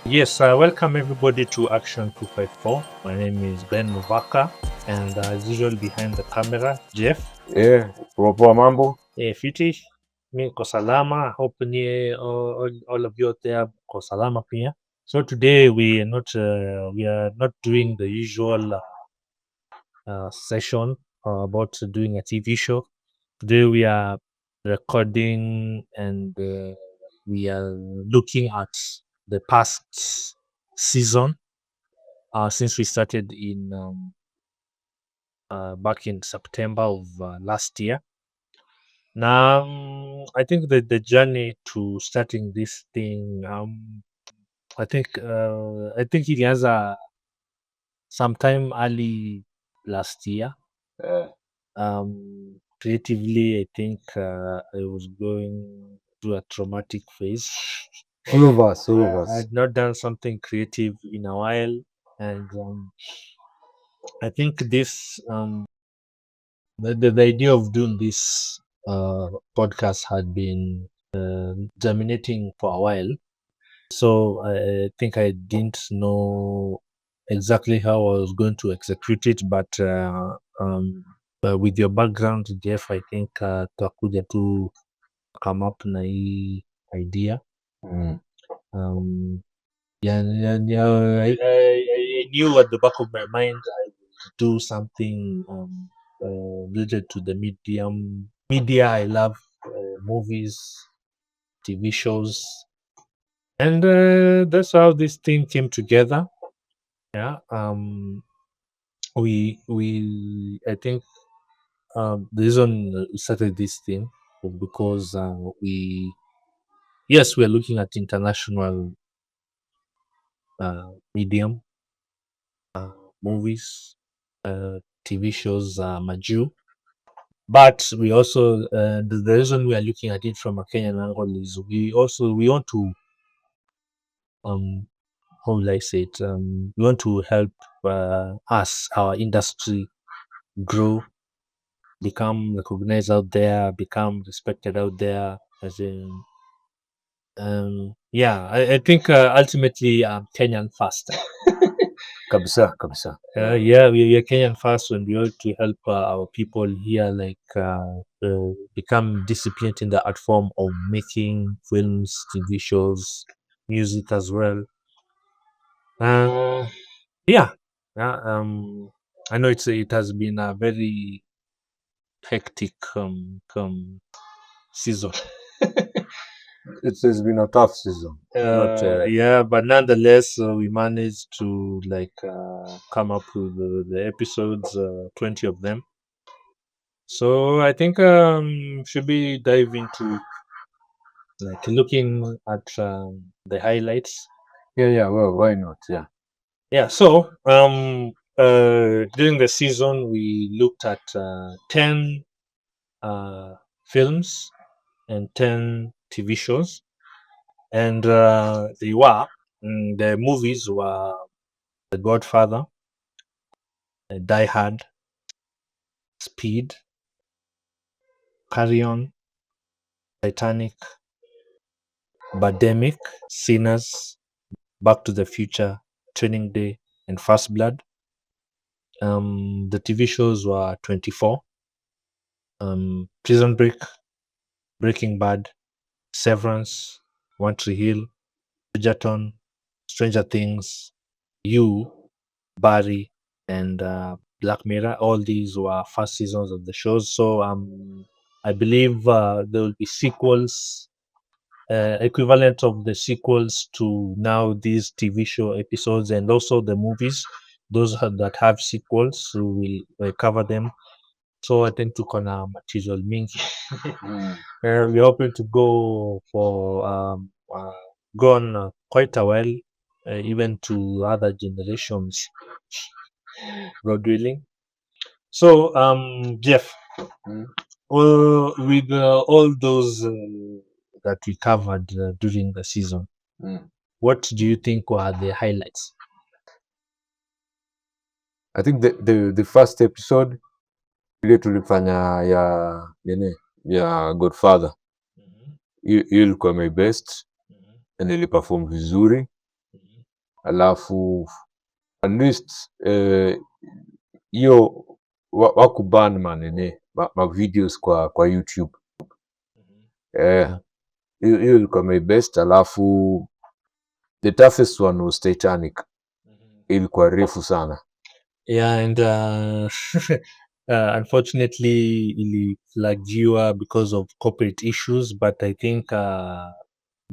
Yes, welcome everybody to Action 254. My name is Ben Muvaka, and as usual, behind the camera, Jeff. Poa mambo. Fiti, mi ko salama. Hope ni all of you out there ko salama pia. So today we are not doing the usual session about doing a TV show. Today we are recording and we are looking at the past season since we started in back in September of last year. Now, I think that the journey to starting this thing, I think it has sometime early last year. Eh, Creatively, I think I was going through a traumatic phase. all of us. I had not done something creative in a while, and I think this the idea of doing this podcast had been germinating for a while. So I think I didn't know exactly how I was going to execute it, but with your background, Jeff, I think tutakuja tu come up na hii idea. Mm. I knew at the back of my mind I would do something related to the media. I love movies, TV shows, and that's how this thing came together. Yeah. I think the reason we started this thing was because we're looking at international medium movies, TV shows, Maju. But we also the reason we are looking at it from a Kenyan angle is we want to how will I say it? We want to help our industry grow, become recognized out there, become respected out there. As in, I think ultimately Kenyan first. Kabisa. We are Kenyan first, and we want to help our people here, become disciplined in the art form of making films, TV shows, music as well. Uh, yeah, yeah. I know it has been a very hectic season. It has been a tough season. But nonetheless, we managed to come up with the episodes, 20 of them. So I think should we dive into looking at the highlights? Yeah. Well, why not? Yeah. Yeah. So during the season, we looked at 10 films and 10 TV shows, and the movies were The Godfather, Die Hard, Speed, Carry On, Titanic, Birdemic, Sinners, Back to the Future, Training Day, and First Blood. The TV shows were 24, Prison Break, Breaking Bad, Severance, One Tree Hill, Bridgerton, Stranger Things, You, Barry, and Black Mirror. All these were first seasons of the shows. So I believe there will be sequels, equivalent of the sequels to now these TV show episodes, and also the movies. Those that have sequels, so we'll cover them. So I think tuko na material mingi. We're hoping to go on quite a while, even to other generations road drilling. So, Jeff, Mm. with all those that we covered during the season, Mm. what do you think were the highlights? I think the first episode ile tulifanya ya Godfather. Mhm, Hiyo ilikuwa my best mhm, na niliperform vizuri. mhm, alafu at least hiyo wakuban manene ma videos kwa YouTube. Hiyo ilikuwa my best. Alafu the toughest one was Titanic. Ilikuwa refu sana. Yeah, and unfortunately iliflagiwa because of corporate issues, but I think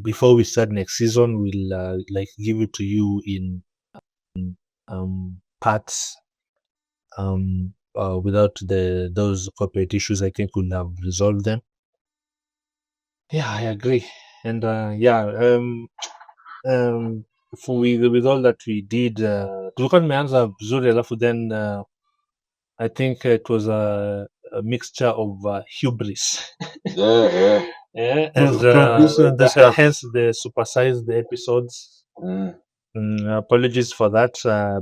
before we start next season we'll like give it to you in parts without those corporate issues. I think we'll have resolved them. Yeah, I agree. And with all that we did, tulikuwa tumeanza vizuri, alafu then I think it was a mixture of hubris. Yeah. And hence the supersized episodes. Apologies for that,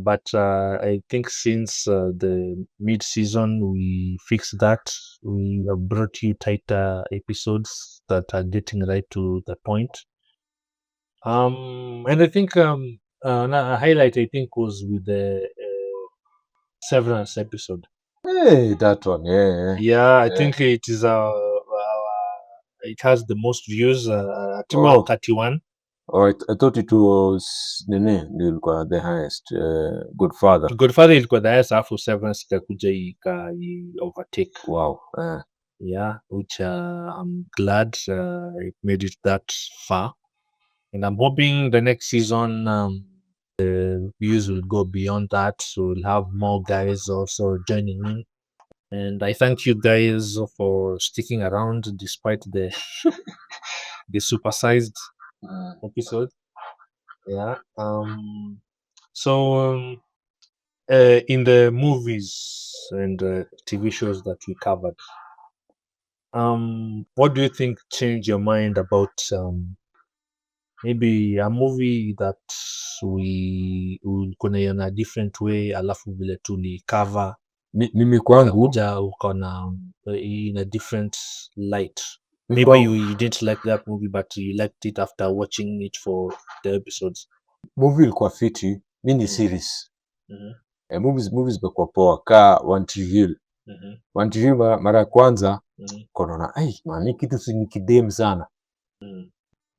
but I think since the mid-season we fixed that. We have brought you tighter episodes that are getting right to the point. And I think a highlight I think was with the Severance episode. Hey, that one, Yeah, I think it is it has the most views at about 31. Alright, I thought it was ndio ilikuwa the highest. Godfather. Godfather ilikuwa the highest, alafu Severance ikakuja overtake. Wow. Yeah, which I'm glad it made it that far, and I'm hoping the next season the views will go beyond that, so we'll have more guys also joining in. And I thank you guys for sticking around despite the the supersized episode. Yeah. So in the movies and TV shows that we covered, what do you think changed your mind about maybe a movie that we in a different way, alafu vile tulicover Mimi kwangu uja ukaona in a different light? mi Maybe kwangu- you didn't like that movie, but you liked it after watching it for the episodes. movie ilikuwa fiti, mini series. Mhm. Movies zimekuwa poa ka One Tree Hill. One Tree Hill mara ya kwanza konaona man, hii kitu si ni kidem sana.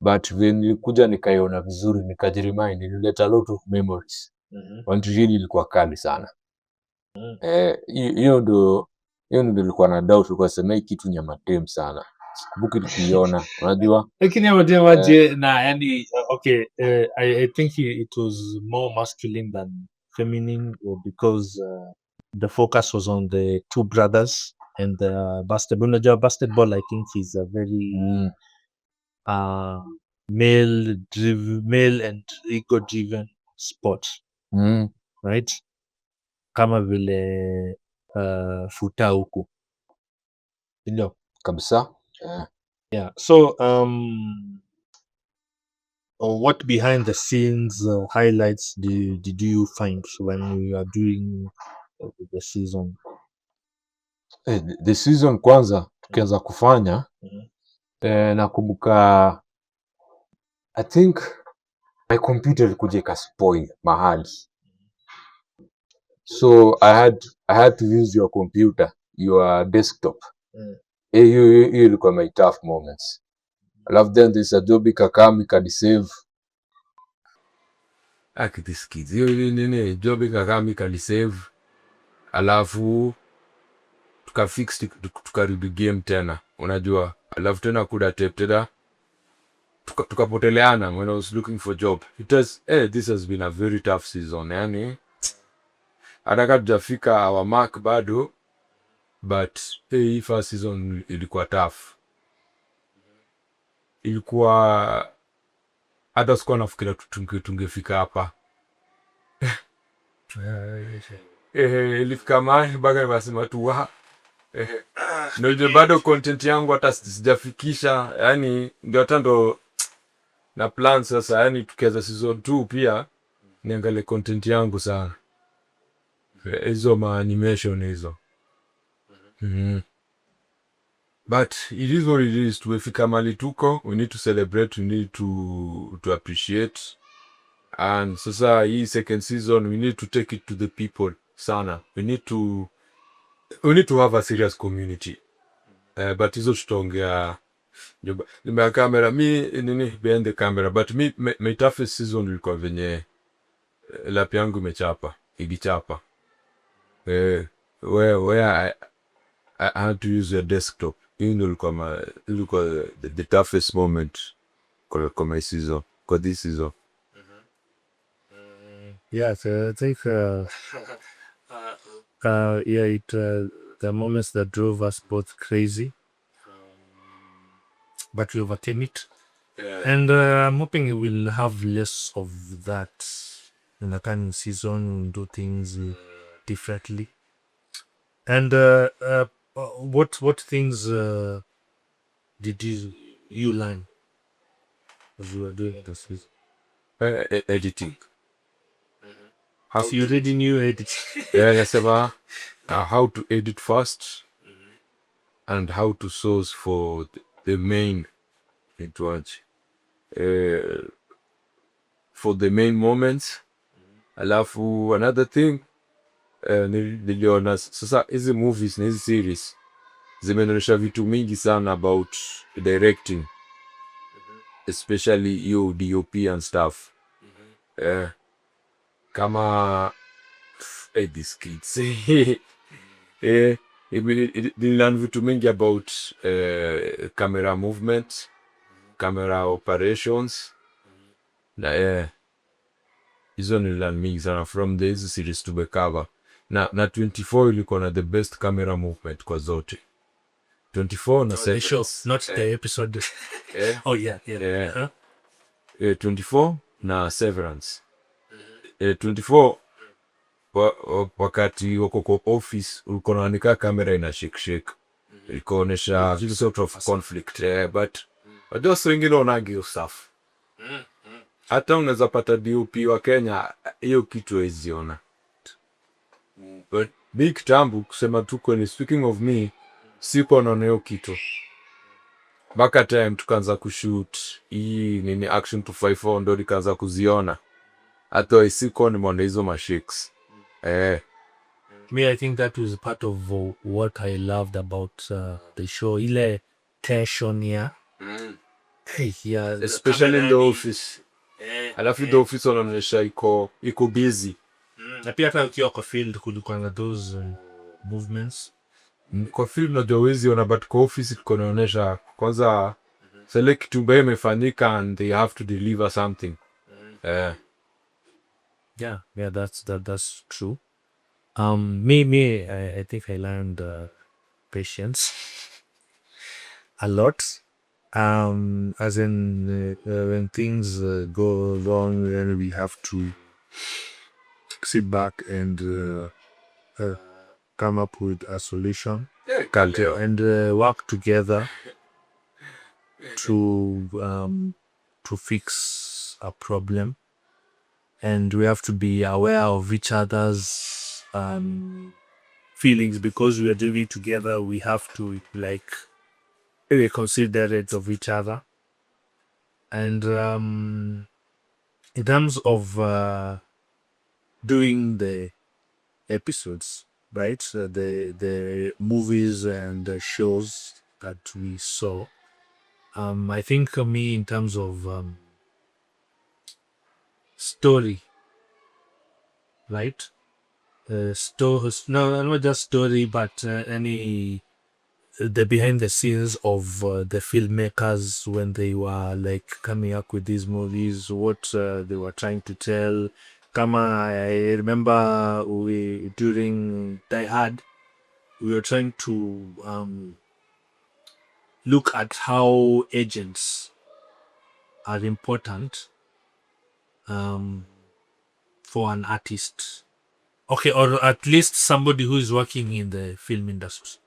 But when nilikuja nikaiona vizuri, nikajiremind, ilileta a lot of memories. One Tree Hill ilikuwa kali sana. Hiyo ndo nilikuwa na doubt kwa sema hii kitu ni ya madem sana. Sikumbuki nikiiona, unajua? Lakini waje na yani okay, I think it was more masculine than feminine, because the focus was on the two brothers and the basketball. Unajua basketball I think is a very male and ego driven sport, right? Kama vile futa huku, ndio Kabisa. yeah. So what behind the scenes highlights did you find when we are doing the season? The season kwanza tukianza kufanya, nakumbuka I think my computer ilikuja ikaspoil mahali, so I had to use your computer, your desktop. Hiyo ilikuwa my tough moments. Alafu then this Adobe kakam ikadisave. Akidisikizi hiyo nini Adobe kakam ikadisave, alafu tukafix tukarudi game tena, unajua. Alafu tena kuda tape tena tukapoteleana when I was looking for job. This has been a very tough season, yani ataka tujafika our mark bado, but hii first season ilikuwa tough. Ilikuwa hata sikuwa nafikiria tungefika hapa. Ilifika mahali mpaka nikasema tu ndio bado content yangu hata sijafikisha, yani ndio hata ndo na plan sasa, yani tukianza season 2 pia niangalie content yangu sana, hizo ma animation hizo. But it is what it is. Tumefika mali tuko, we need to celebrate, we need to appreciate, And sasa hii second season we need to take it to the people sana. We need to have a serious community. But hizo tutaongea nyuma ya kamera. Mi nini behind the camera, but my toughest season ilikuwa venye lap yangu imechapa igichapa where I had to use a desktop. Hiyo ndio ilikuwa the toughest moment kwa my season, kwa this season. Yeah, so I think the moments that drove us both crazy, but we overcame it. Yeah. And I'm hoping we'll have less of that in the coming season. We'll do things differently. And what things did you learn as you were doing this season? Editing. How you already knew editing. Yeah, how to edit fast and how to source for the main for the main moments. Alafu another thing niliona sasa hizi movies na hizi series zimeonyesha vitu mingi sana about directing, especially hiyo DOP and stuff. Kama these kids nililearn vitu mingi about camera movement, camera operations na hizo nililearn mingi sana from hizi series tumekava na 24 ilikuwa na the best camera movement kwa zote. 24 na the show, not the episode. Oh yeah. 24 na Severance. 24 wakati wako kwa office ulikuwa unaandika kamera ina shake ilikuonyesha sort of conflict, but those wengine wanagio stuff. Hata unaweza pata DOP wa Kenya hiyo kitu haiziona. But big kitambo kusema tu kwenye speaking of me siko naona hiyo kitu. Baka time tukaanza kushoot hii nini action 254 ndo nikaanza kuziona. Hata isiko ni mwone hizo mashakes. Me, I think that was part of what I loved about the show. Ile tension, yeah. Hey, yeah. Especially in the office. Alafu the office wanaonyesha iko busy. Na pia hata ukiwa kwa field kulikuwa na those movements. Kwa field na jawezi wana, but kwa office tuko naonyesha kwanza select kitu mbaya imefanyika and they have to deliver something. Yeah, that's true. I think I learned patience a lot. As in when things go wrong, then we have to sit back and come up with a solution and work together to fix a problem. And we have to be aware of each other's feelings because we are doing it together. We have to be considerate of each other. And in terms of doing the episodes, right? The movies and the shows that we saw. I think me in terms of story, right? No, not just story, but the behind the scenes of the filmmakers when they were coming up with these movies, what they were trying to tell. Kama I remember during Die Hard, we were trying to look at how agents are important for an artist. Okay, or at least somebody who is working in the film industry.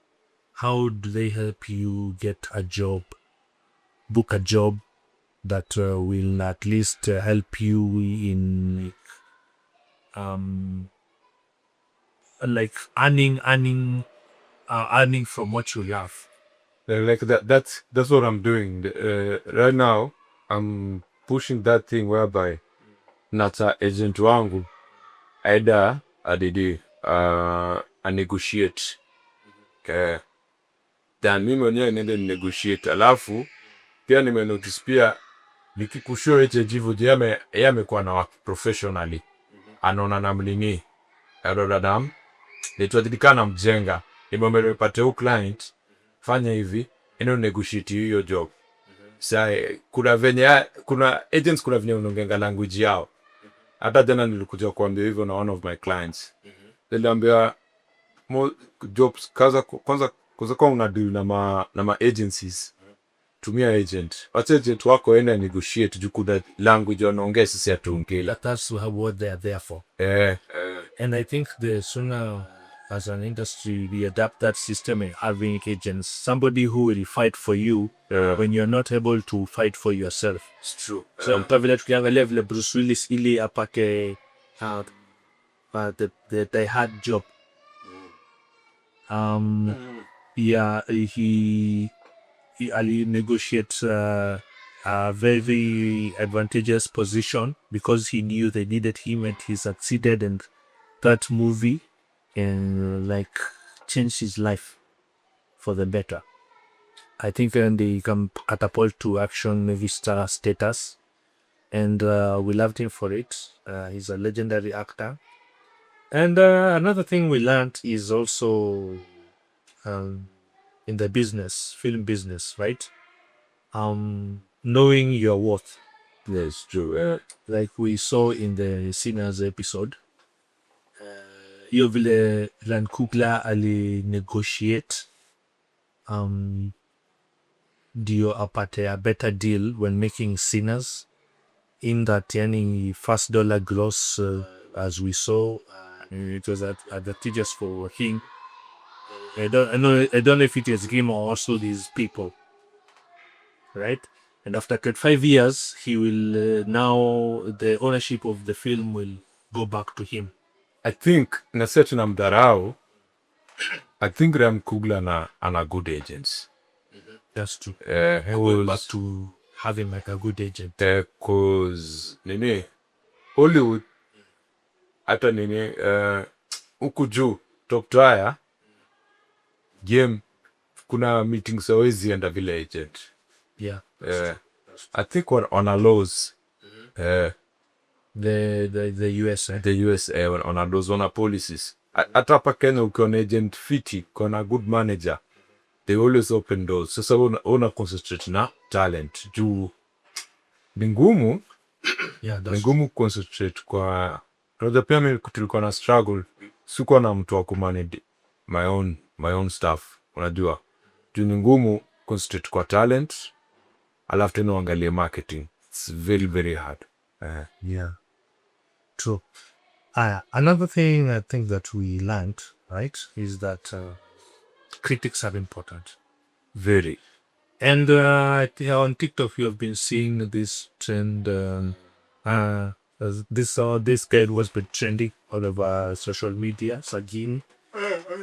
How do they help you get a job, book a job that will at least help you in earning from what you have. That's what I'm doing right now. I'm pushing that thing whereby na ta agent wangu aida adidi a negotiate then mimi mwenyewe niende negotiate. Alafu pia nimenotice pia nikikushua hicho jivu yeye amekuwa na work professionally, anaona namlingi arodadam nitwadikana mjenga nimepata huyu client fanya hivi eno negotiate hiyo job. Sasa kuna agents kuna venye unaongenga language yao. Hata jana nilikuja kuambia hivyo na one of my clients. Niliambia jobs kwanza kwa una deal na ma agencies. Tumia agent. Wacha agent wako enda negotiate juu kuna language wanaongea sisi hatuongei. That's what they are there for. And I think the sooner as an industry we adapt that system and having agents, somebody who will fight for you when you're not able to fight for yourself. It's true. So vile tukiangalia vile Bruce Willis ili apake the hard job. Yeah, he negotiates a very advantageous position because he knew they needed him and he succeeded, and that movie and like changed his life for the better. I think then they come catapult to action movie star status, and we loved him for it. He's a legendary actor. And another thing we learned is also in the business, film business, right? Knowing your worth. Yes, true. Like we saw in the Sinners episode. Hiyo vile Ryan Coogler ali negotiate ndio apate a better deal when making Sinners, in that yani first dollar gross as we saw, it was advantageous for him. I don't know if it is him or also these people, right? And after 25 years, he will now the ownership of the film will go back to him. I think na setu na mdarao. I think Ryan Coogler ana good agents. That's true. Back to have him like a good agent. Cause Hollywood hata huku juu top tier game kuna meetings always enda vile agent. Yeah. I think on a laws. The US. The US on a laws, on a policies. Hata hapa Kenya ukiona agent fiti, kuna good manager, they always open doors. Sasa una concentrate na talent. Juu ni ngumu. Yeah, ni ngumu concentrate kwa pia mimi tulikuwa na struggle. Sikuwa na mtu wa kumanage my own stuff. Unajua. Juu ni ngumu concentrate kwa talent. Alafu tena uangalie marketing. It's very, very hard. Yeah. True. Another thing I think that we learned, right, is that critics are important. Very. And on TikTok, you have been seeing this trend. This guy was been trending all over social media again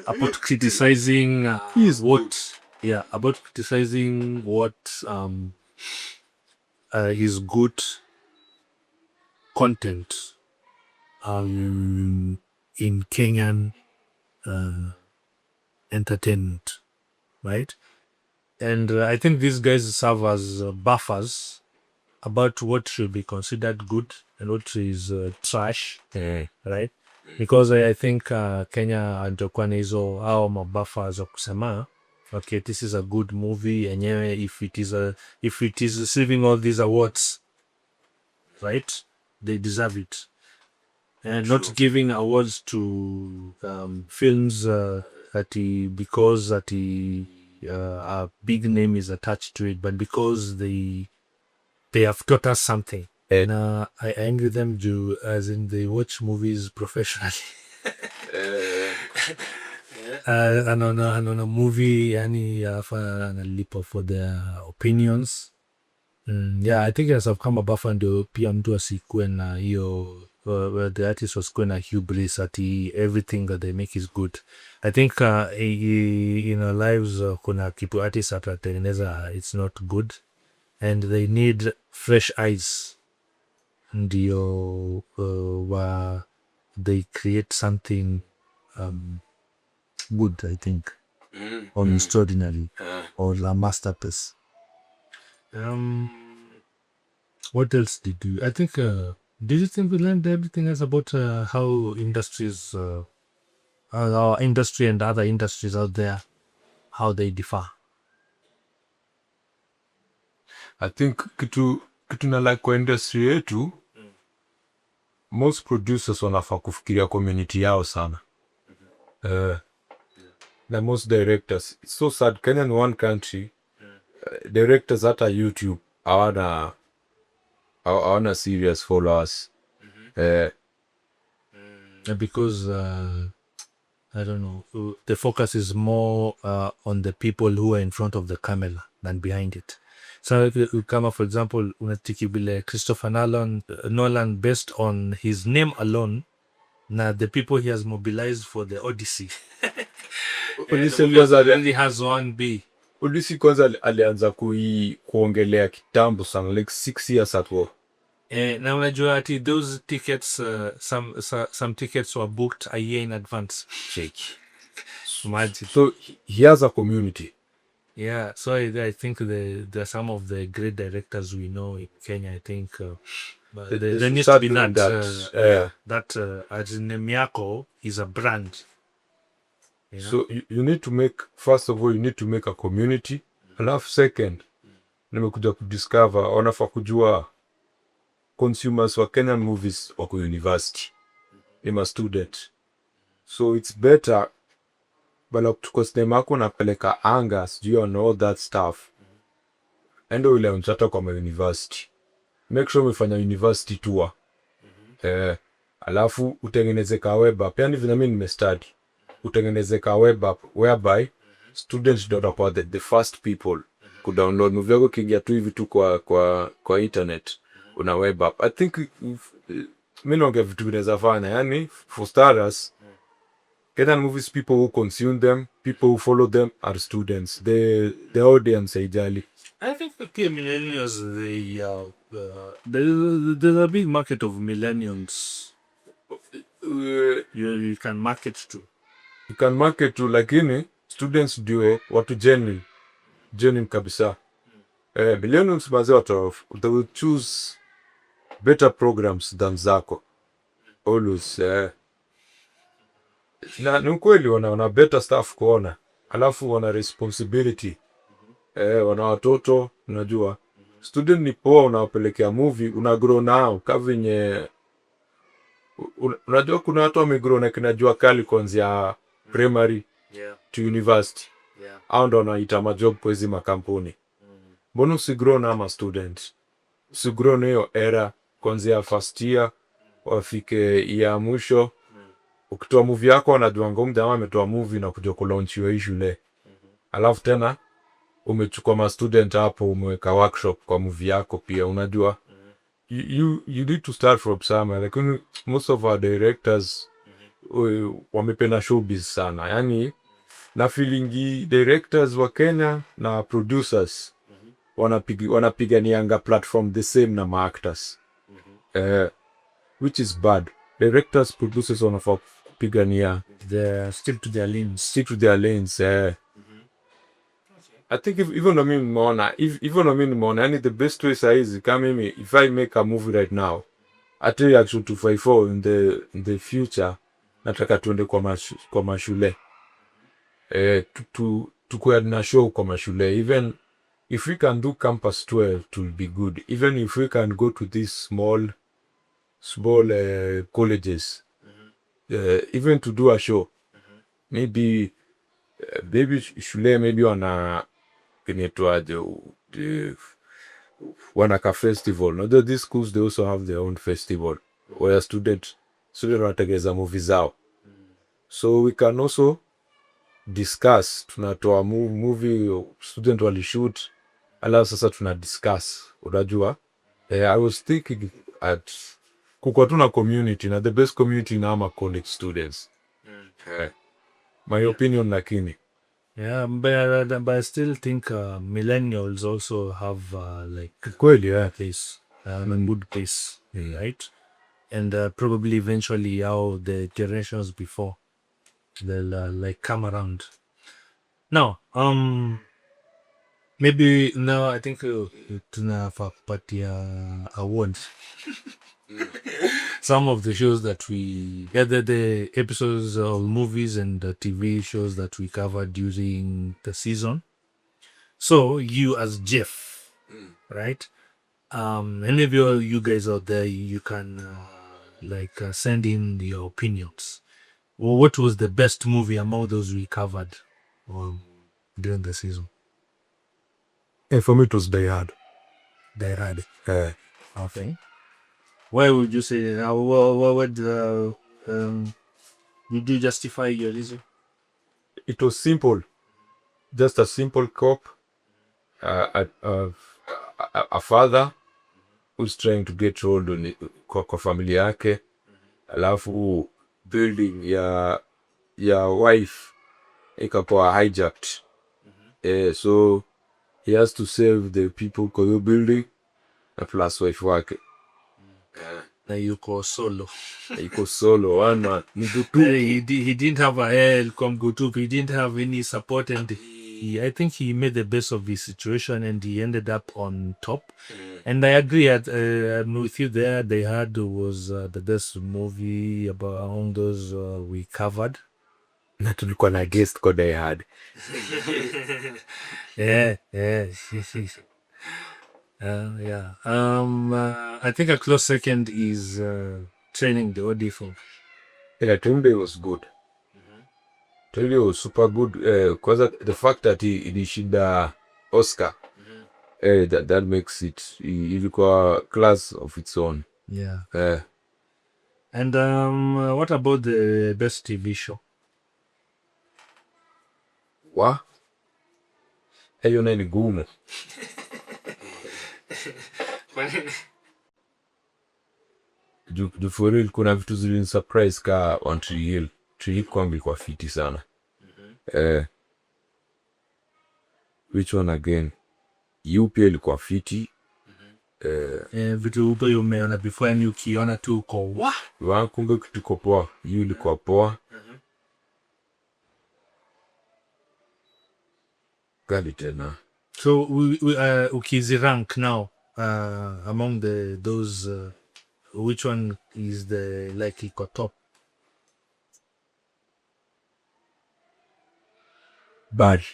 about criticizing what his good content in Kenyan entertainment, right? And I think these guys serve as buffers about what should be considered good and what is trash, right? Because I think Kenya andokuwa na hizo hao mabuffers za kusema okay, this is a good movie enyewe if it is receiving all these awards, right, they deserve it. And True. Not giving awards to films because a big name is attached to it, but because they have taught us something. And I envy them as in they watch movies professionally. Anaona movie yani analipa for their opinions. Yeah, I think as I've come above ndio pia mtu asikuwe na hiyo where the artist was going to hubris at everything that they make is good. I think in our lives kuna kitu artists atatengeneza it's not good, and they need fresh eyes ndio they create something good, I think, or extraordinary, or a masterpiece. What else did you? I think. Did you think we learned everything else about how industries, our industry and other industries out there, how they differ? I think kitu na like kwa industry yetu, most producers wanafaa kufikiria community yao sana. Na most directors, it's so sad, Kenya ni one country, directors hata YouTube hawana serious followers. Because I don't know, the focus is more on the people who are in front of the camera than behind it. So if you come, for example, unatiki bile Christopher Nolan, based on his name alone, na the people he has mobilized for the Odyssey. Odyssey really has one B. Odyssey kwanza alianza kuongelea kitambo sana, like 6 years ago. Na unajua ati those tickets, some tickets were booked a year in advance. Shake. Imagine. So he has a community. Yeah, so I think there are some of the great directors we know in Kenya. I think there needs to be that as in Miyako is a brand. You know? So you need to make, first of all, you need to make a community. Alafu second, nimekuja kudiscover, wanafaa kujua consumers wa Kenyan movies wako university. I'm a student. So it's better, bala kutuko sinema yako napeleka anga, sijui on all that stuff. Endo ule unchata kwa university. Make sure umefanya university tour. Alafu utengeneze ka web app. Yani vile mimi nimestudy. Utengeneze ka web app whereby students don't about the first people could download movie yako kiingia tu hivi tu kwa internet. Una web app. I think mimi naongea vitu vinaweza fanya. Yani for starters, Kenyan movies, people who consume them, people who follow them are students. The audience haijali. I think the millennials, there's a big market of millennials. You can market to. You can market to, lakini students ndio watu genuine kabisa. Millennials mazee they will choose better programs than zako. Always. Na ni ukweli wana better stuff kuona. Alafu wana responsibility. Wana watoto, unajua. Student ni poa, unawapelekea movie, unagrow nao. Kavinye, unajua kuna watu wamegrow na kinajua kali kuanzia primary to university. Hao ndo wanaita majob kwa hizi makampuni. Mbona usigrow na ama student? Usigrow na hiyo era kuanzia first year wafike ya mwisho. Ukitoa movie yako wanajua ngoma jamaa ametoa movie na kuja kulaunchiwa hii shule. Alafu tena umechukua ma student hapo umeweka workshop kwa movie yako pia, unajua. You need to start from somewhere. Like most of our directors wamependa showbiz sana. Yani na feelingi directors wa Kenya na producers wanapiganianga platform the same na ma-actors. Which is bad. Directors, producers wanafaa kupigania Stick to their lanes. I think even though mimi nimeona, yani the best way saizi kama mimi, if I make a movie right now, I tell you actually 254 in the future, nataka tuende kwa mashule. Tukuwa na show kwa mashule. Even if we can do campus 12, it will be good. Even if we can go to these small colleges, even to do a show, maybe shule maybe wana wanaka festival. No, these schools, they also have their own festival where student wanategeza movie zao. So we can also discuss, tunatoa movie student walishoot, ala sasa tuna discuss, unajua. I was thinking at kukua tuna community, na the best community na ama college students. My opinion lakini. Yeah, but I still think millennials also have like kweli this. on a good pace, right? And probably eventually how the generations before they'll like come around. Now, maybe now I think tunapatia awards. Some of the shows that we gather, the episodes of movies and TV shows that we covered during the season. So you as Jeff, right? Any of you guys out there, you can send in your opinions. Well, what was the best movie among those we covered during the season? For me, it was Die Hard. Die Hard. Yeah. Okay. Why would you say that? What would did you justify your reason? It was simple. Just a simple cop, a father who's trying to get hold on kwa familia yake, alafu building ya wife ikakuwa hijacked. So he has to save the people kwa hiyo building na plus wife wake. Na yuko solo. Yuko solo, one man. He didn't have a help come go to. He didn't have any support, and I think he made the best of his situation, and he ended up on top. And I agree. I'm with you there. Die Hard was the best movie among those we covered. Na tulikuwa na guest kwa Die Hard. Yeah. I think a close second is Training the OD film. Yeah, Training Day was good. Training Day was super good. Because the fact that he ishinda Oscar, that makes it ilikuwa class of its own. Yeah. And what about the best TV show? Wa? Hiyo nayo ni gumu. Juu for real kuna vitu zilini surprise ka on Tree Hill. Tree Hill kwangu ilikuwa fiti sana. Which one again? You pia ilikuwa fiti. Vitu upo umeona before and ukiona tu uko wa? Kumbe kitu iko poa. You ilikuwa poa. Gali tena. So ukizi rank now among those which one is the like iko top? Bari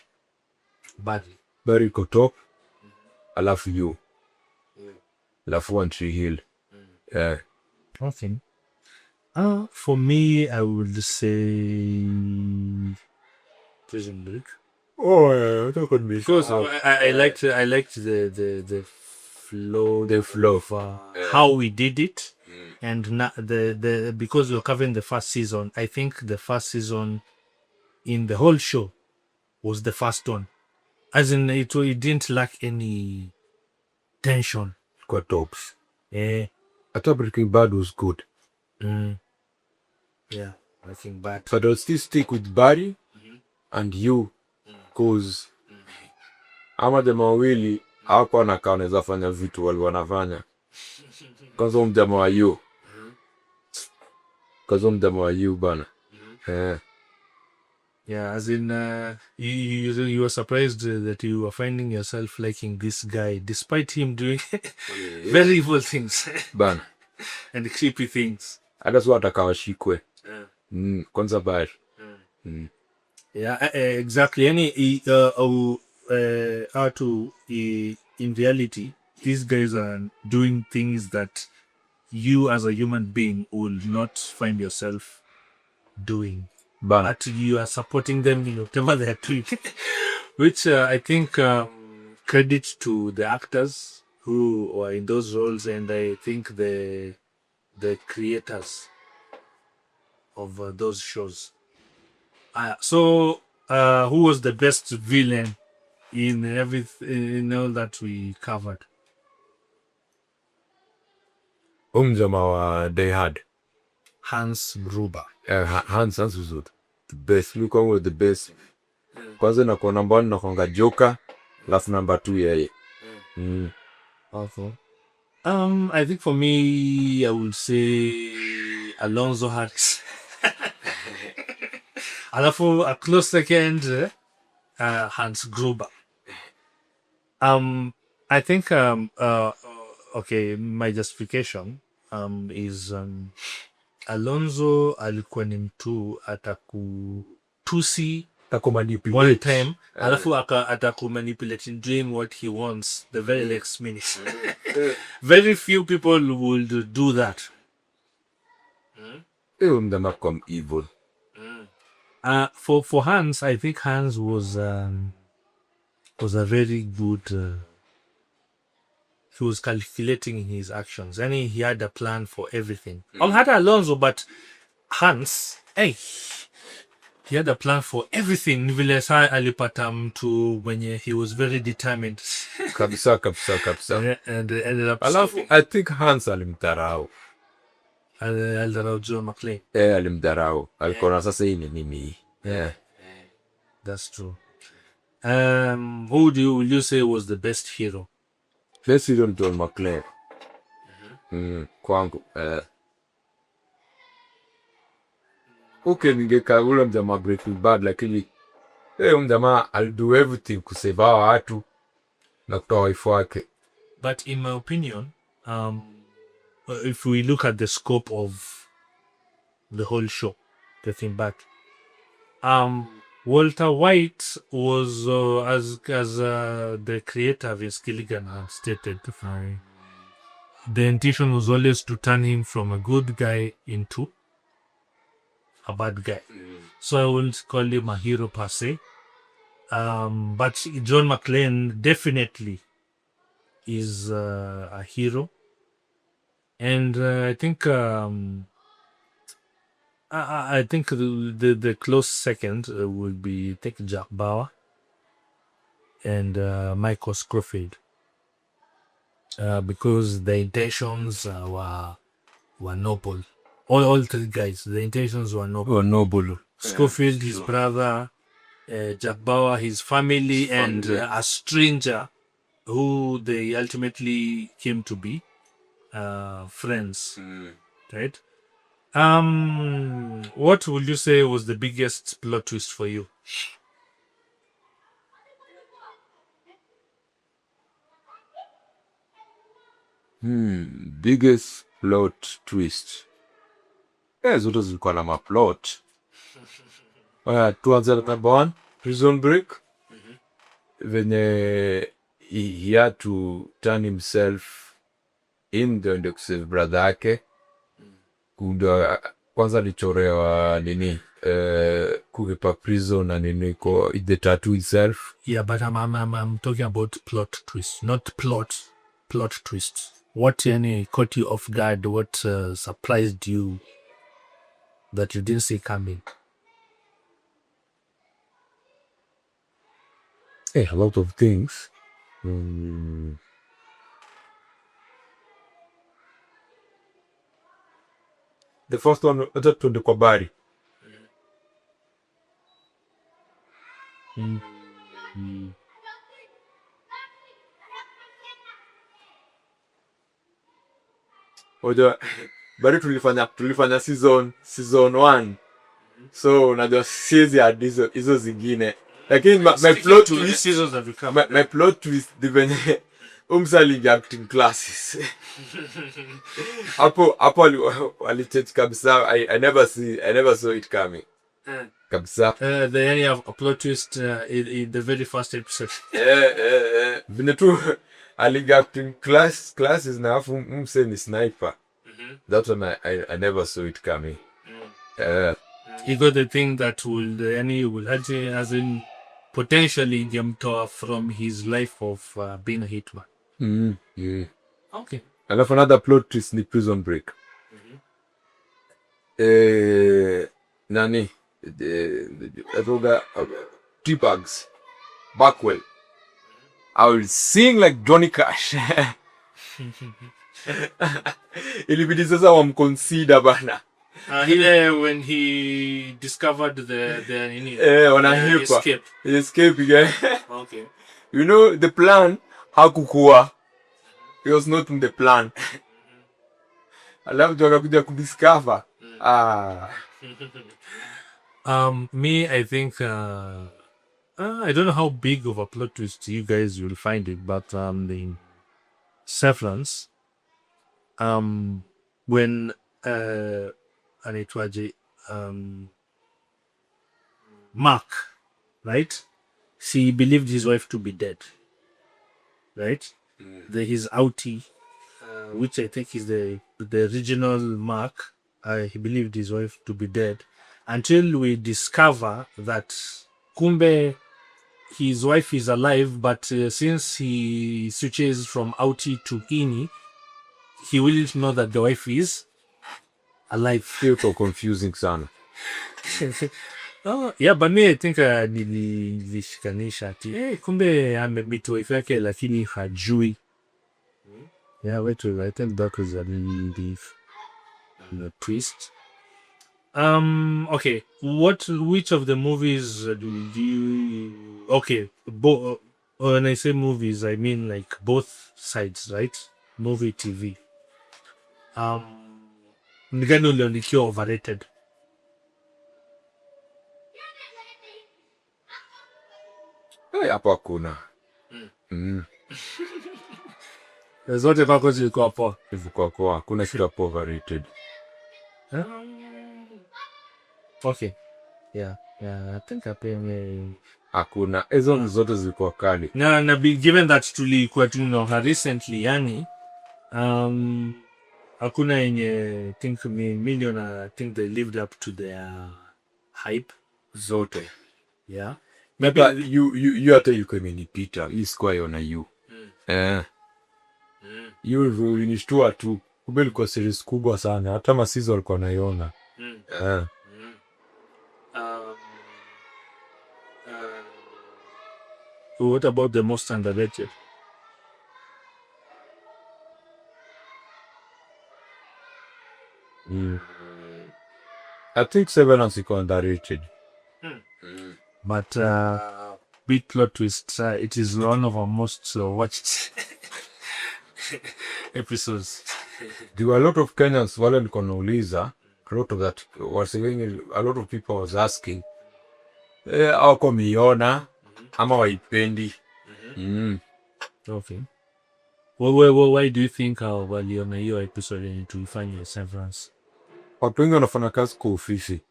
iko top. Alafu you. Alafu one Tree Hill. Okay. For me, I would say Prison Break. Oh yeah, that could be. Because I liked the flow of how we did it, and the because we're covering the first season. I think the first season in the whole show was the first one, as in it didn't lack any tension. Kwa tops. Yeah. I thought Breaking Bad was good. Yeah, Breaking Bad. But I'll still stick with Barry and you, cause ama the mawili hapa wanakaa wanaweza fanya vitu wali wanafanya. Kwanza mjamaa wa you. Kwanza mjamaa wa you bana. Yeah, as in you were surprised that you were finding yourself liking this guy despite him doing very evil things Bana. and creepy things. Hata sio atakawashikwe. Kwanza Barry. Yeah, exactly. In reality, these guys are doing things that you as a human being will not find yourself doing. But you are supporting them in whatever they are doing. Which I think credit to the actors who are in those roles, and I think the creators of those shows. So who was the best villain in everything, in all that we covered? Mjamaa wa Die Hard. Hans Gruber. Hans was the best. Look was the best. Kwanza nakuwa number 1 nakuanga Joker, alafu number 2 yeye. Okay. I think for me, I would say Alonso Harris. Alafu a close second, Hans Gruber. I think okay, my justification is Alonso alikuwa ni mtu atakutusi one time, alafu atakumanipulate in doing what he wants the very next minute. Very few people would do that. Mdama come evil. For Hans, I think Hans was a very good. He was calculating in his actions, and he had a plan for everything. Had Alonso, but Hans, hey, he had a plan for everything. Vile saa alipata mtu mwenye he was very determined. Kabisa. And ended up. Alafu I think Hans alimdharau. Alidharau John McClane. Alimdharau. Alikuwa sasa hii ni mimi. Yeah. That's true. Who will you say was the best hero? Best hero John McClane. Kwangu. Okay, ningeka ule mjamaa Breaking Bad, lakini mjamaa I'll do everything kusave hawa watu na kutoa wife wake. But in my opinion, if we look at the scope of the whole show, getting back, Walter White was as the creator Vince Gilligan had stated, the intention was always to turn him from a good guy into a bad guy. So I wouldn't call him a hero per se. But John McClane definitely is a hero. And I think I think the close second would be Jack Bauer and Michael Scofield, because the intentions were noble. All three guys, the intentions were noble. Scofield, his brother, Jack Bauer, his family, and a stranger who they ultimately came to be friends. Right? What would you say was the biggest plot twist for you? Biggest plot twist. Zote zilikuwa na maplot. Tuanze na number 1, Prison Break. Venye he had to turn himself in the save brother yake. Kwanza alichorewa nini kukipa prison na nini ko the tattoo itself. Yeah, but I'm talking about plot twist, not plot twist. What caught you off guard? What surprised you that you didn't see coming? A lot of things. The first one, tuende kwa Bari. Oja, Bari tulifanya season 1. So unajua siezi hadi hizo zingine. Lakini my plot twist seasons have become. My plot twist the venye umsali acting classes. Hapo alichange kabisa. I never saw it coming. Kabisa. The area of a plot twist in the very first episode. Vile tu acting classes na afu umse ni sniper. That one I never saw it coming. He got the thing that will actually, as in potentially get off from his life of being a hitman. Yeah. Okay. Alafu another plot twist ni Prison Break. Nani? Atoga T-Bags. Backwell. I will sing like Johnny Cash. Ilibidi sasa wamconsider bana. When he discovered the escape. Escape again. Okay. You know the plan hakukuwa. It was not in the plan. Alafu tukakuja kudiscover. Me, I think I don't know how big of a plot twist you guys will find it, but the Severance, when anaitwaje, Mark, right? He believed his wife to be dead, right? His outie, which I think is the original Mark, he believed his wife to be dead until we discover that kumbe his wife is alive, but since he switches from outie to ini, he wouldn't know that the wife is alive. Still so confusing sana. Oh, yeah, but me I think nilishikanisha ati kumbe amemit wife yake lakini hajui. Yeah, wait, I think that was a the twist. Okay, which of the movies do you? Okay, when I say movies, I mean like both sides, right? Movie, TV. Ni gani ulionikiwa overrated? Hapo hakuna. Zote kwako zilikuwa poa. Kwa hakuna kitu hapo overrated. Okay. Yeah, I think Hakuna. Hizo zote zilikuwa kali. Na given that tulikuwa tunaona recently, yani hakuna yenye think million, I think they lived up to their hype Zote. yeah. Maybe you hata yuko imenipita. Hii sikuwa yona you. You ulinishtua tu. Kumbe ilikuwa series kubwa sana. Hata masizo walikuwa naiona. What about the most underrated? I think Severance iko underrated. But big plot twist, it is one of our most watched episodes. There were a lot of Kenyans wale nilikuwa nauliza, a lot of people was asking hawako miona ama waipendi. Okay. Why do you think waliona hiyo episode yenye tulifanya Severance? Watu wengi wanafanya kazi kwa ofisi.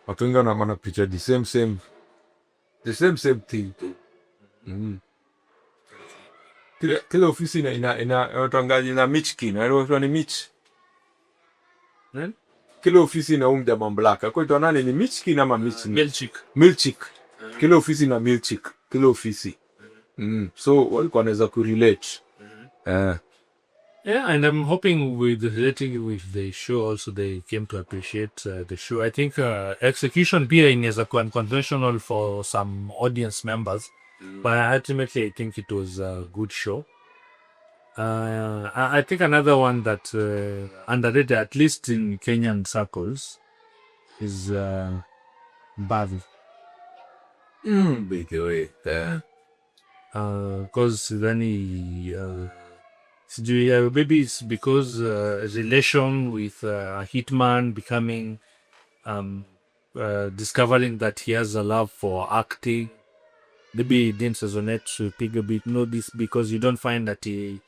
Watu wengi wanapicha the same thing. Kila ofisi ina Michkin, ni Mitch. Kila ofisi ina umda mamlaka. Kwa hiyo nani ni Michkin ama Milchik. Kila ofisi ina Milchik. Kila ofisi. So walikuwa wanaweza kurelate. Yeah, and I'm hoping with relating with the show also they came to appreciate the show. I think execution pia inaweza kuwa unconventional for some audience members, but ultimately I think it was a good show. I think another one that underrated, at least in Kenyan circles, is Bavi. By the way, because then maybe it's because relation with a hitman becoming discovering that he has a love for acting. Maybe he didn't resonate to pick a bit. No, this because you don't find that you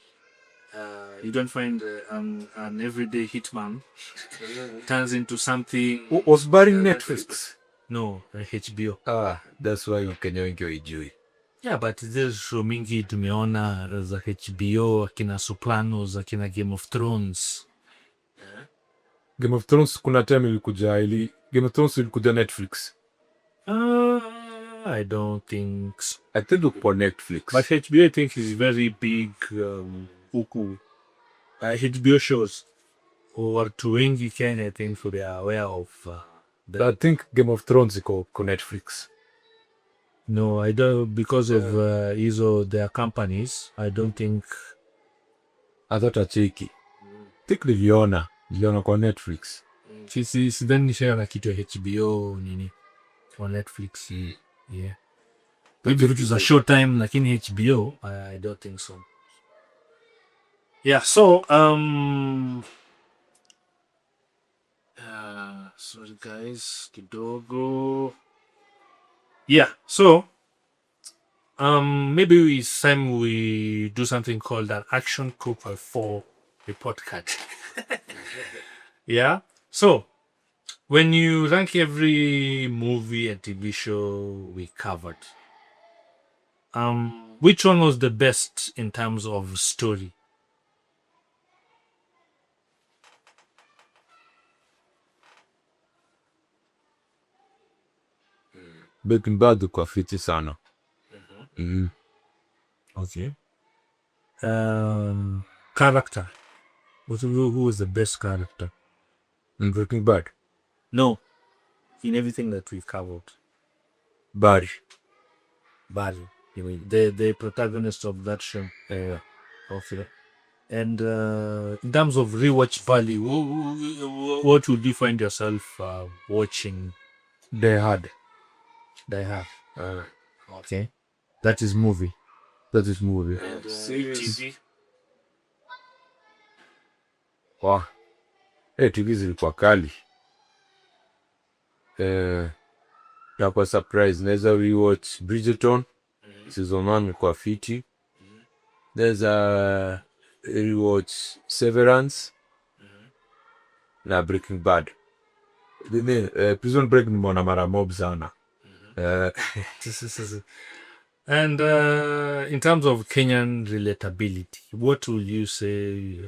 don't find an everyday hitman turns into something. Was Barry Netflix? No, HBO. That's why Kenya wengi waijui. Yeah, but there's show mingi tumeona za HBO, akina Sopranos, akina Game of Thrones. Game of Thrones kuna time Game of Thrones ilikuja Netflix. I don't think so. I think it's for Netflix. But HBO I think is very big HBO shows. Watu wengi Kenya I think so they are aware of I think Game of Thrones iko Netflix. No, I don't, because of their companies. I don't think. I thought acheki. Think niliona kwa Netflix. Sidhani nishaona na kitu ya HBO nini kwa Netflix. Yeah. Maybe vitu za Showtime lakini HBO I don't think so. Yeah. So sorry guys, kidogo. Yeah. So maybe it's time we do something called an action cooper for the podcast. Yeah. So when you rank every movie and TV show we covered, which one was the best in terms of story? Breaking Bad kwa fiti sana. Okay. Character. Who was the best character? In Breaking Bad. No, in everything that we've covered. Barry. Barry. You mean the protagonist of that show? Yeah. Okay. And in terms of rewatch value, what would you find yourself watching They had. Die Hard? Uh, Okay. That is movie. that is movie. And Series. TV? Wow. TV zilikuwa kali. Nakwa surprise. Naweza rewatch Bridgerton. Season 1 ilikuwa fiti. There's a rewatch Severance. Na Breaking Bad. Prison Break nimeona mara mob sana. And in terms of Kenyan relatability, what will you say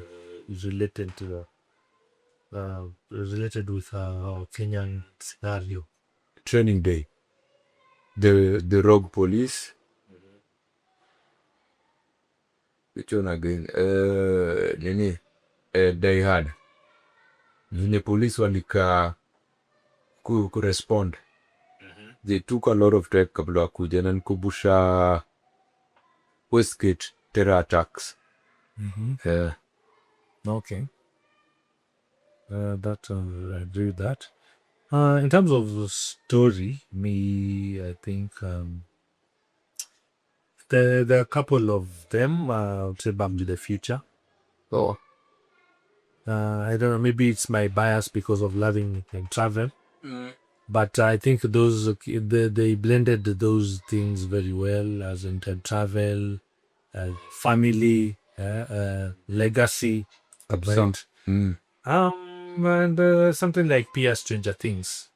is related to related with our Kenyan scenario? Training Day. The rogue police. Which one again? Die Hard. Venye police walika kurespond. They took a lot of time kabla wakuja na nikubusha Westgate terror attacks. Okay. That I agree with that. In terms of the story, I think there are a couple of them. I'll say Back to the Future. Oh. I don't know. Maybe it's my bias because of loving travel. But I think those they blended those things very well, as in time travel, family, legacy, right? And something like Pia Stranger Things.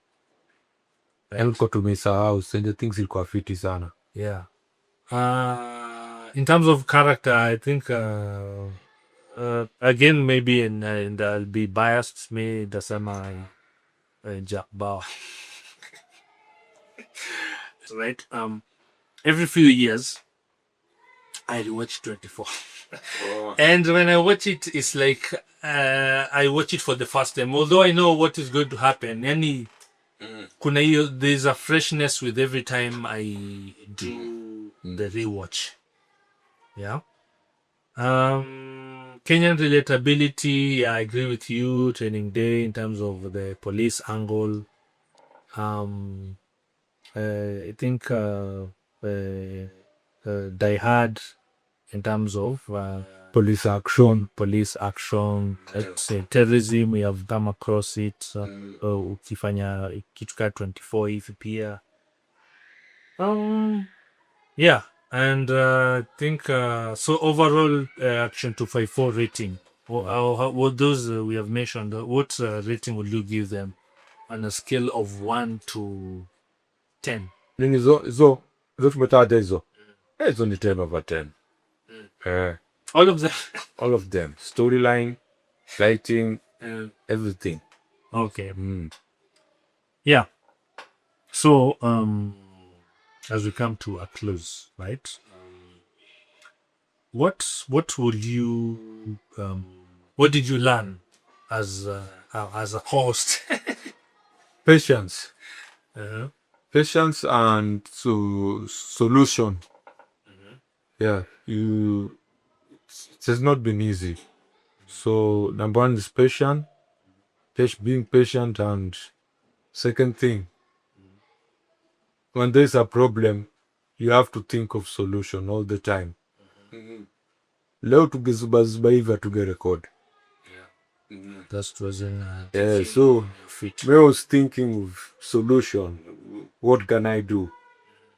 Elko tumesahau Stranger Things ilikuwa fiti sana. Yeah. In terms of character, I think again maybe and I'll be biased. Me dasema Jack Bauer. Right. Every few years, I rewatch 24. And when I watch it, it's like I watch it for the first time. Although I know what is going to happen, there's a freshness with every time I do the rewatch. Yeah. Kenyan relatability, I agree with you. Training Day in terms of the police angle. I think Die Hard in terms of Police action. Let's say terrorism, we have come across it. Ukifanya kitu ka 24 hivi pia. Yeah, and I think so overall Action 254 rating. What those we have mentioned, what rating would you give them on a scale of 1 to 10? Nini hizo tumetaja hizo. Hizo ni 10 over 10. All of them. All of them. Storyline, writing, everything. Okay. Yeah. So as we come to a close, right? What would you what did you learn as a host? Patience. Patience and solution. Yeah, it has not been easy. So number one is patient, being patient, and second thing, when there's a problem, you have to think of solution all the time. leo tugezubazuba hivi hatugerekod. That wasn't So fit. I was thinking of solution. What can I do?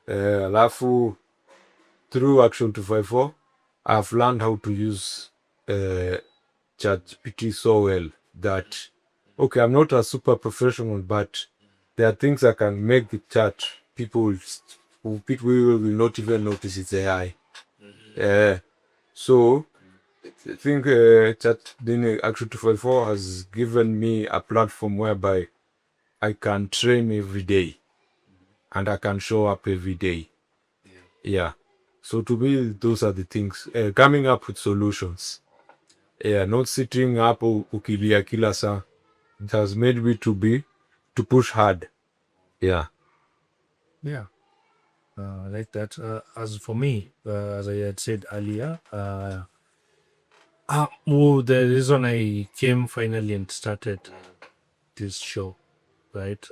Alafu through Action 254, I've learned how to use ChatGPT so well that okay, I'm not a super professional, but there are things I can make the chat. People will not even notice it's AI. So I think Action 254 has given me a platform whereby I can train every day and I can show up every day. Yeah. So to me, those are the things. Coming up with solutions. Yeah, not sitting up ukilia kila saa. It has made me to push hard. Yeah. Yeah. Like that. As for me, as I had said earlier, the reason I came finally and started this show, right?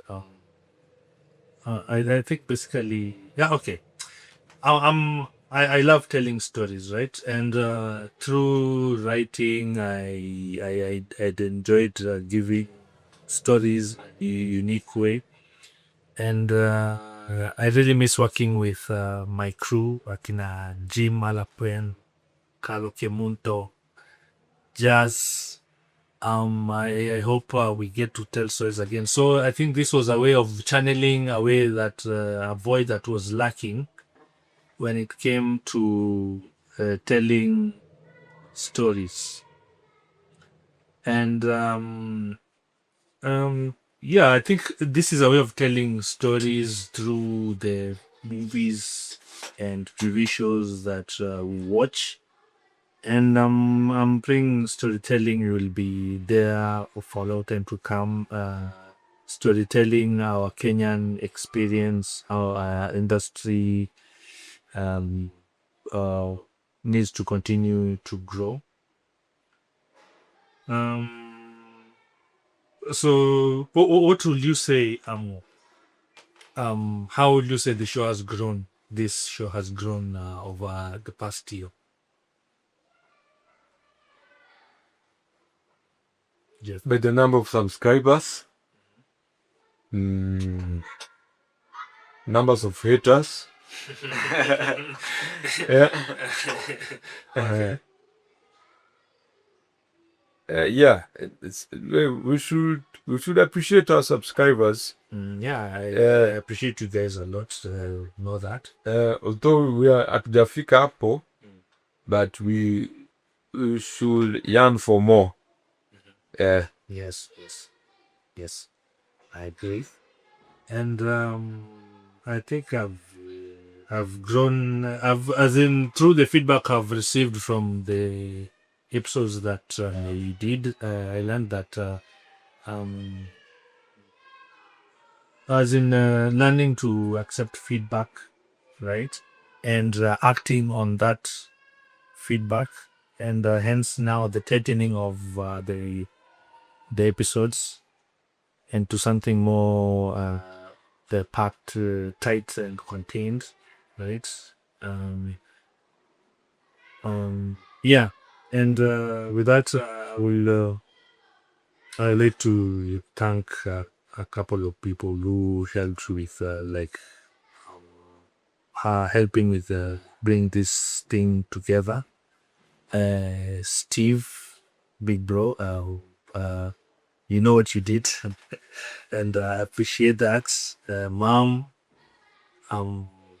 I think basically, yeah, okay. I love telling stories, right? And through writing, I'd enjoyed giving stories in a unique way, and I really miss working with my crew, Akina Jim Malapen, Carlo Kemunto, Jazz. I hope we get to tell stories again. So I think this was a way of channeling a way that a voice that was lacking when it came to telling stories. And yeah, I think this is a way of telling stories through the movies and TV shows that we watch. And I'm praying storytelling will be there for a long time to come. Storytelling, our Kenyan experience, our industry um, uh, needs to continue to grow. So, what will you say, how would you say the show has grown? This show has grown over the past year. Jeff. By the number of subscribers, numbers of haters. Yeah. Okay. Yeah. We should appreciate our subscribers. Yeah, I appreciate you guys a lot. Know that. Although we are at hatujafika hapo, but we should yearn for more. Yes. I agree. And I think I've grown. As in through the feedback I've received from the episodes that you did. I learned that as in learning to accept feedback, right, and acting on that feedback, and hence now the tightening of the episodes into something more the packed, tight and contained, right? Yeah, and with that, I'd like to thank a couple of people who helped with helping with bring this thing together. Steve, big bro, you know what you did, and I appreciate that. Mom,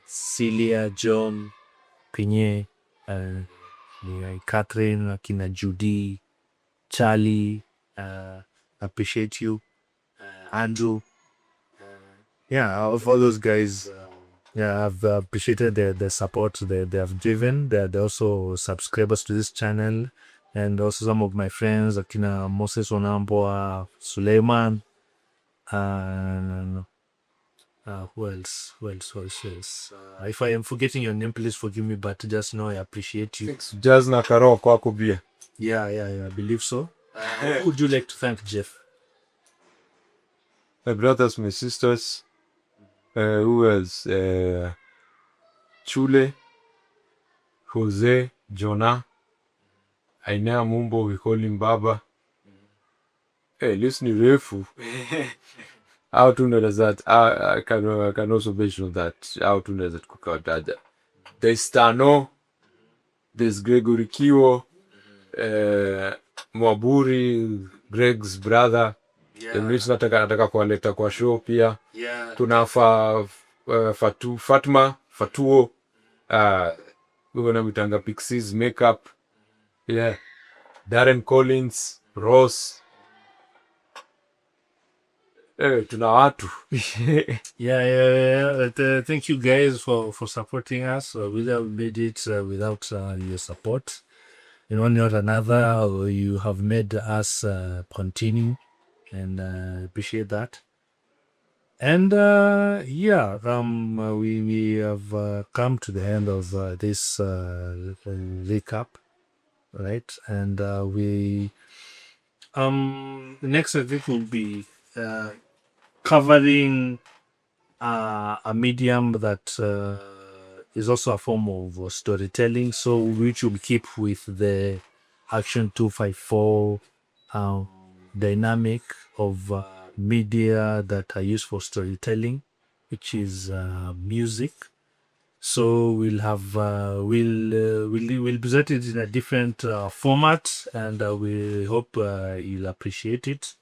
Celia, John, Pinye, Catherine, Akina Judy, Charlie, appreciate you, Andrew. Yeah, of all those guys, yeah, I've appreciated the support they have given. They're also subscribers to this channel, and also some of my friends, Akina Moses Onamboa, Suleiman, and who else? If I am forgetting your name, please forgive me, but just know I appreciate you. Jazz na karoho kwako pia. Yeah, I believe so. Who would you like to thank, Jeff? My brothers, my sisters. Who else? Chule, Jose, Jonah, Ainea Mumbo, we call him Baba. Hey, list ni refu. How to know that? I can also mention that. How to know that kukawataja. There's Tano, there's Gregory Kiwo, Mwaburi, Greg's brother. Mlisi nataka kuwaleta kwa show pia. Tuna Fatuo, wewe na mitanga Pixies, Makeup. Yeah. Darren Collins, Ross. Tuna watu. Thank you guys for supporting us. We have made it without your support. In one way or another, you have made us continue, and appreciate that. And we have come to the end of this recap, right? And the next I think will be covering a medium that is also a form of storytelling, so which will keep with the Action 254 dynamic of media that are used for storytelling, which is music. So we'll have we'll present it in a different format, and we hope you'll appreciate it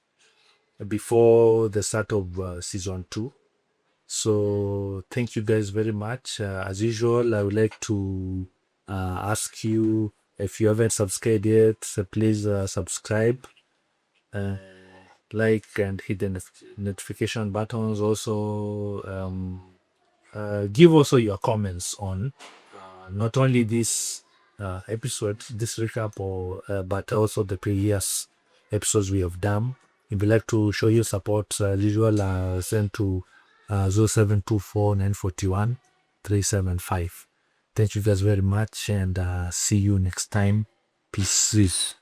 before the start of season 2. So thank you guys very much. As usual, I would like to ask you, if you haven't subscribed yet, please subscribe, like, and hit the notification buttons. Also, give also your comments on not only this episode, this recap, or but also the previous episodes we have done. If you'd like to show your support, as usual, send to 0724 941 375. Thank you guys very much, and see you next time. Peace.